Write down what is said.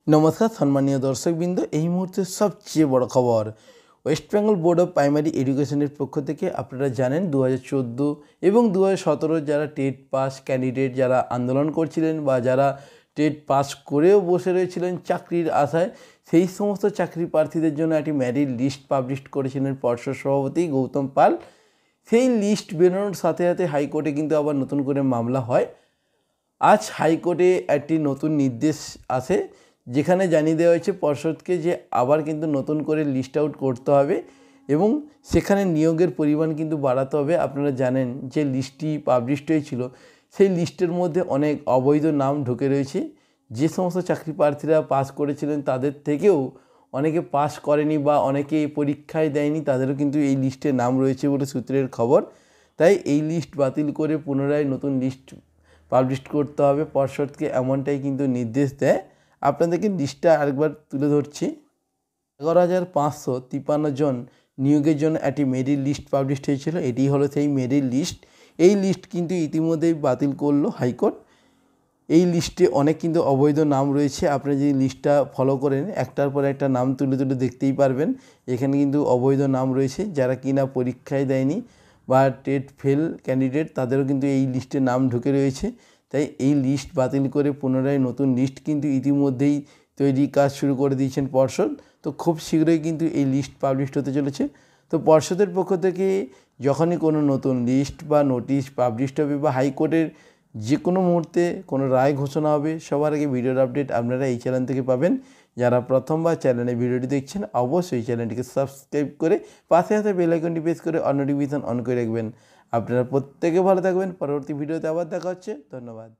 নমস্কার সম্মানীয় দর্শকবৃন্দ, এই মুহূর্তে সবচেয়ে বড় খবর। West Bengal board of primary এডুকেশনের পক্ষ থেকে আপনারা জানেন 2014 এবং 2017 যারা টেট পাস ক্যান্ডিডেট যারা আন্দোলন করছিলেন বা যারা টেট পাস করেও বসে রয়েছিলেন চাকরির আশায়, সেই সমস্ত চাকরি প্রার্থীদের জন্য একটি মেরিট লিস্ট পাবলিশ করেছিলেন পর্ষদ সভাপতি গৌতম পাল। সেই লিস্ট বেরোনোর সাথে সাথে হাইকোর্টে কিন্তু আবার নতুন করে মামলা হয়। আজ হাইকোর্টে একটি নতুন নির্দেশ আসে, যেখানে জানিয়ে দেওয়া হয়েছে পর্ষদকে যে আবার কিন্তু নতুন করে লিস্ট আউট করতে হবে এবং সেখানে নিয়োগের পরিমাণ কিন্তু বাড়াতে হবে। আপনারা জানেন যে লিস্টটি পাবলিশড হয়েছিল, সেই লিস্টের মধ্যে অনেক অবৈধ নাম ঢুকে রয়েছে। যে সমস্ত চাকরি প্রার্থীরা পাস করেছিলেন তাদের থেকেও অনেকে পাস করেনি বা অনেকে পরীক্ষায় দেয়নি, তাদেরও কিন্তু এই লিস্টে নাম রয়েছে বলে সূত্রের খবর। তাই এই লিস্ট বাতিল করে পুনরায় নতুন লিস্ট পাবলিশ করতে হবে পর্ষদকে, এমনটাই কিন্তু নির্দেশ দেয়। আপনাদেরকে লিস্টটা আরেকবার তুলে ধরছি। 11,553 জন নিয়োগের জন্য একটি মেরিট লিস্ট পাবলিশ হয়েছিল। এটি হলো সেই মেরিট লিস্ট। এই লিস্ট কিন্তু ইতিমধ্যেই বাতিল করলো হাইকোর্ট। এই লিস্টে অনেক কিন্তু অবৈধ নাম রয়েছে। আপনি যদি লিস্টটা ফলো করেন, একটার পর একটা নাম তুলে তুলে দেখতেই পারবেন। এখানে কিন্তু অবৈধ নাম রয়েছে, যারা কিনা পরীক্ষায় দেয়নি বা টেট ফেল ক্যান্ডিডেট, তাদেরও কিন্তু এই লিস্টে নাম ঢুকে রয়েছে। তাই এই লিস্ট বাতিল করে পুনরায় নতুন লিস্ট কিন্তু ইতিমধ্যেই তৈরি কাজ শুরু করে দিয়েছেন পর্ষদ। তো খুব শীঘ্রই কিন্তু এই লিস্ট পাবলিশ হতে চলেছে। তো পর্ষদের পক্ষ থেকে যখনই কোনো নতুন লিস্ট বা নোটিশ পাবলিশ হবে বা হাইকোর্টের যে কোনো মুহূর্তে কোনো রায় ঘোষণা হবে, সবার আগে ভিডিওর আপডেট আপনারা এই চ্যানেল থেকে পাবেন। যারা প্রথমবার চ্যানেলে ভিডিওটি দেখছেন, অবশ্যই চ্যানেলটিকে সাবস্ক্রাইব করে পাশে হাতে বেল আইকনটি প্রেস করে অল নোটিফিকেশন অন করে রাখবেন। আপনারা প্রত্যেকে ভালো থাকবেন। পরবর্তী ভিডিওতে আবার দেখা হচ্ছে। ধন্যবাদ।